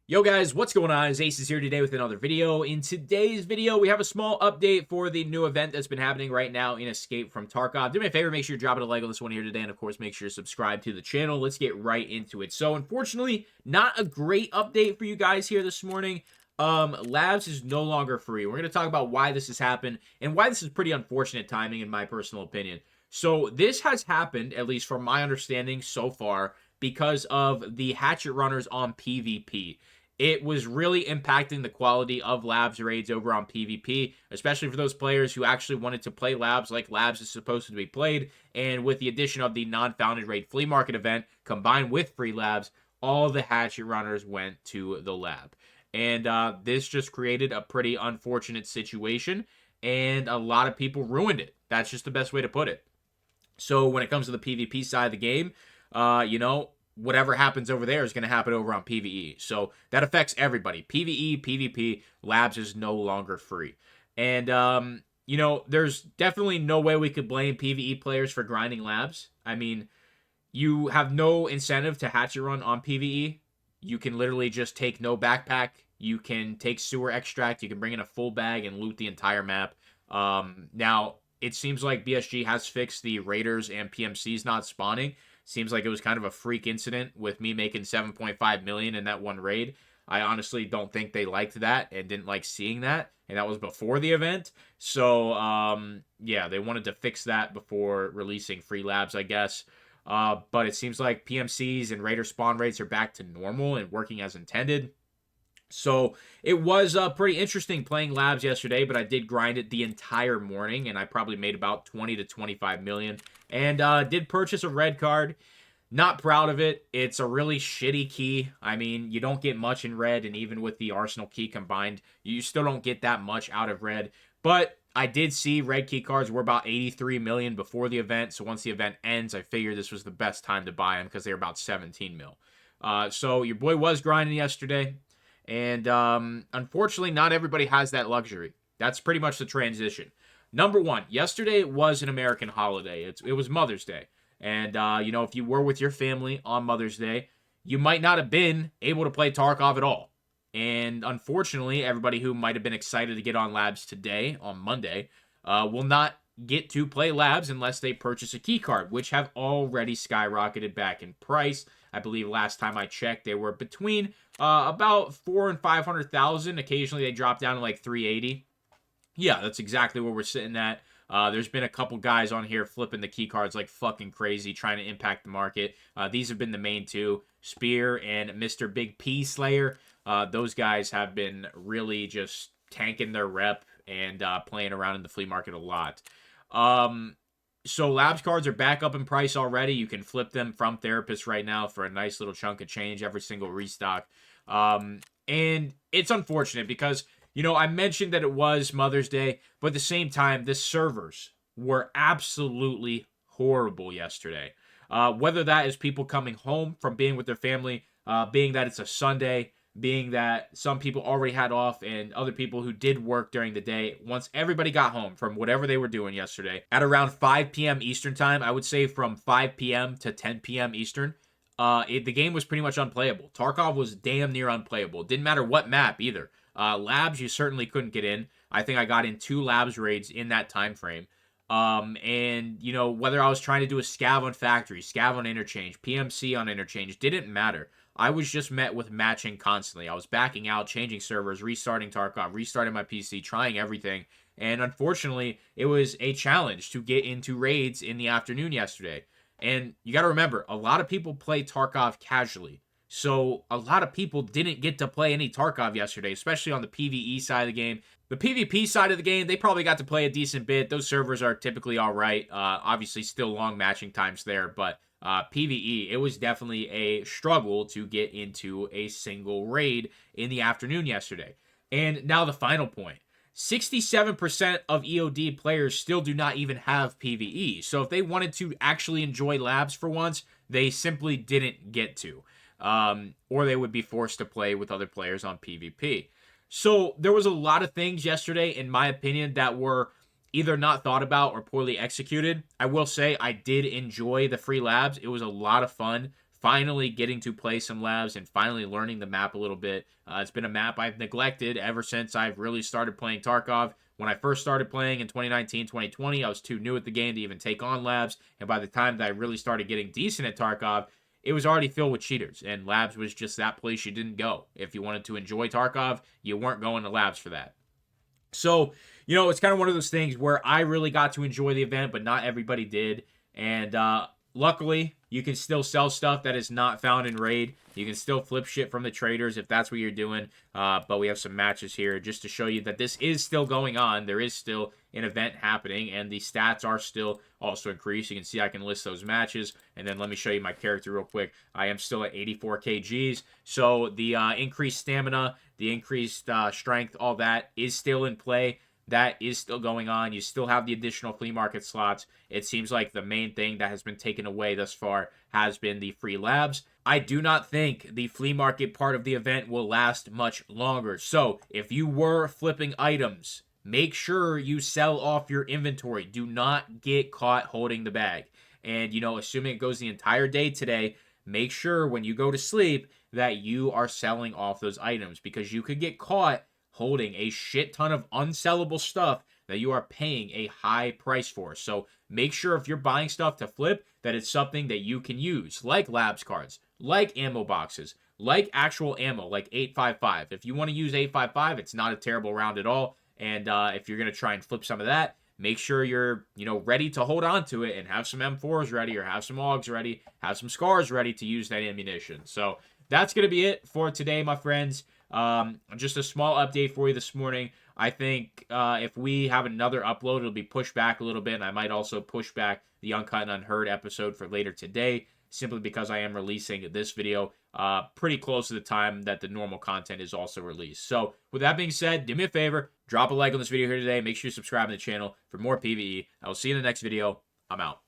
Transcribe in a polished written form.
Yo guys, what's going on? It's Acez here today with another video. In today's video, we have a small update for the new event that's been happening right now in Escape from Tarkov. Do me a favor, make sure you're dropping a like on this one here today, and of course, make sure you subscribe to the channel. Let's get right into it. So, unfortunately, not a great update for you guys here this morning. Labs is no longer free. We're going to talk about why this has happened and why this is pretty unfortunate timing in my personal opinion. So, this has happened, at least from my understanding so far, because of the hatchet runners on PvP. It was really impacting the quality of Labs raids over on PvP, especially for those players who actually wanted to play Labs like Labs is supposed to be played. And with the addition of the non-founded raid flea market event combined with free Labs, all the hatchet runners went to the lab. And this just created a pretty unfortunate situation, and a lot of people ruined it. That's just the best way to put it. So when it comes to the PvP side of the game, whatever happens over there is going to happen over on PvE. So that affects everybody. PvE, PvP, Labs is no longer free. And, there's definitely no way we could blame PvE players for grinding Labs. I mean, you have no incentive to hatchet run on PvE. You can literally just take no backpack. You can take sewer extract. You can bring in a full bag and loot the entire map. Now, it seems like BSG has fixed the Raiders and PMCs not spawning. Seems like it was kind of a freak incident with me making 7.5 million in that one raid. I honestly don't think they liked that and didn't like seeing that. And that was before the event. So, yeah, they wanted to fix that before releasing free Labs, I guess. But it seems like PMCs and Raider spawn rates are back to normal and working as intended. So it was pretty interesting playing Labs yesterday, but I did grind it the entire morning, and I probably made about 20 to 25 million. And did purchase a red card. Not proud of it. It's a really shitty key. I mean, you don't get much in red, and even with the Arsenal key combined, you still don't get that much out of red. But I did see red key cards were about 83 million before the event, so once the event ends, I figured this was the best time to buy them because they were about 17 mil. So your boy was grinding yesterday. And unfortunately, not everybody has that luxury. That's pretty much the transition. Number one, yesterday was an American holiday. It was Mother's Day. And, if you were with your family on Mother's Day, you might not have been able to play Tarkov at all. And unfortunately, everybody who might have been excited to get on Labs today, on Monday, will not get to play Labs unless they purchase a key card, which have already skyrocketed back in price. I believe last time I checked, they were between about 400,000 and 500,000. Occasionally, they drop down to like 380. Yeah, that's exactly where we're sitting at. There's been a couple guys on here flipping the key cards like fucking crazy, trying to impact the market. These have been the main two, Spear and Mr. Big P Slayer. Those guys have been really just tanking their rep and playing around in the flea market a lot. So Labs cards are back up in price already. You can flip them from Therapist right now for a nice little chunk of change every single restock. And it's unfortunate because, I mentioned that it was Mother's Day, but at the same time, the servers were absolutely horrible yesterday. Whether that is people coming home from being with their family, being that it's a Sunday, being that some people already had off and other people who did work during the day. Once everybody got home from whatever they were doing yesterday, at around 5 p.m. Eastern time, I would say from 5 p.m. to 10 p.m. Eastern, the game was pretty much unplayable. Tarkov was damn near unplayable. It didn't matter what map either. Labs, you certainly couldn't get in. I think I got in 2 Labs raids in that time frame. And whether I was trying to do a scav on factory, scav on interchange, PMC on interchange, didn't matter. I was just met with matching constantly. I was backing out, changing servers, restarting Tarkov, restarting my PC, trying everything. And unfortunately, it was a challenge to get into raids in the afternoon yesterday. And you got to remember, a lot of people play Tarkov casually. So a lot of people didn't get to play any Tarkov yesterday, especially on the PvE side of the game. The PvP side of the game, they probably got to play a decent bit. Those servers are typically all right. Obviously, still long matching times there, but PvE, it was definitely a struggle to get into a single raid in the afternoon yesterday. And now the final point. 67% of EOD players still do not even have PvE. So if they wanted to actually enjoy Labs for once, they simply didn't get to. Or they would be forced to play with other players on PvP. So there was a lot of things yesterday, in my opinion, that were either not thought about or poorly executed. I will say I did enjoy the free Labs. It was a lot of fun finally getting to play some labs and finally learning the map a little bit. It's been a map I've neglected ever since I've really started playing Tarkov. When I first started playing in 2019, 2020, I was too new at the game to even take on labs. And by the time that I really started getting decent at Tarkov, it was already filled with cheaters. And labs was just that place you didn't go. If you wanted to enjoy Tarkov, you weren't going to labs for that. So, it's kind of one of those things where I really got to enjoy the event, but not everybody did. And luckily, you can still sell stuff that is not found in Raid. You can still flip shit from the traders if that's what you're doing. But we have some matches here just to show you that this is still going on. There is still an event happening, and the stats are still also increased. You can see I can list those matches. And then let me show you my character real quick. I am still at 84 kgs. So the increased stamina, the increased strength, all that is still in play. That is still going on. You still have the additional flea market slots. It seems like the main thing that has been taken away thus far has been the free labs. I do not think the flea market part of the event will last much longer. So if you were flipping items, make sure you sell off your inventory. Do not get caught holding the bag. And, assuming it goes the entire day today, make sure when you go to sleep that you are selling off those items, because you could get caught holding a shit ton of unsellable stuff that you are paying a high price for. So make sure if you're buying stuff to flip that it's something that you can use, like labs cards, like ammo boxes, like actual ammo, like 855. If you want to use 855, it's not a terrible round at all. And if you're going to try and flip some of that, make sure you're, ready to hold on to it and have some M4s ready, or have some AUGs ready, have some SCARs ready to use that ammunition. So that's going to be it for today, my friends. Just a small update for you this morning. I think if we have another upload, it'll be pushed back a little bit, and I might also push back the Uncut and Unheard episode for later today, simply because I am releasing this video pretty close to the time that the normal content is also released. So with that being said, do me a favor, drop a like on this video here today. Make sure you subscribe to the channel for more PvE. I will see you in the next video. I'm out.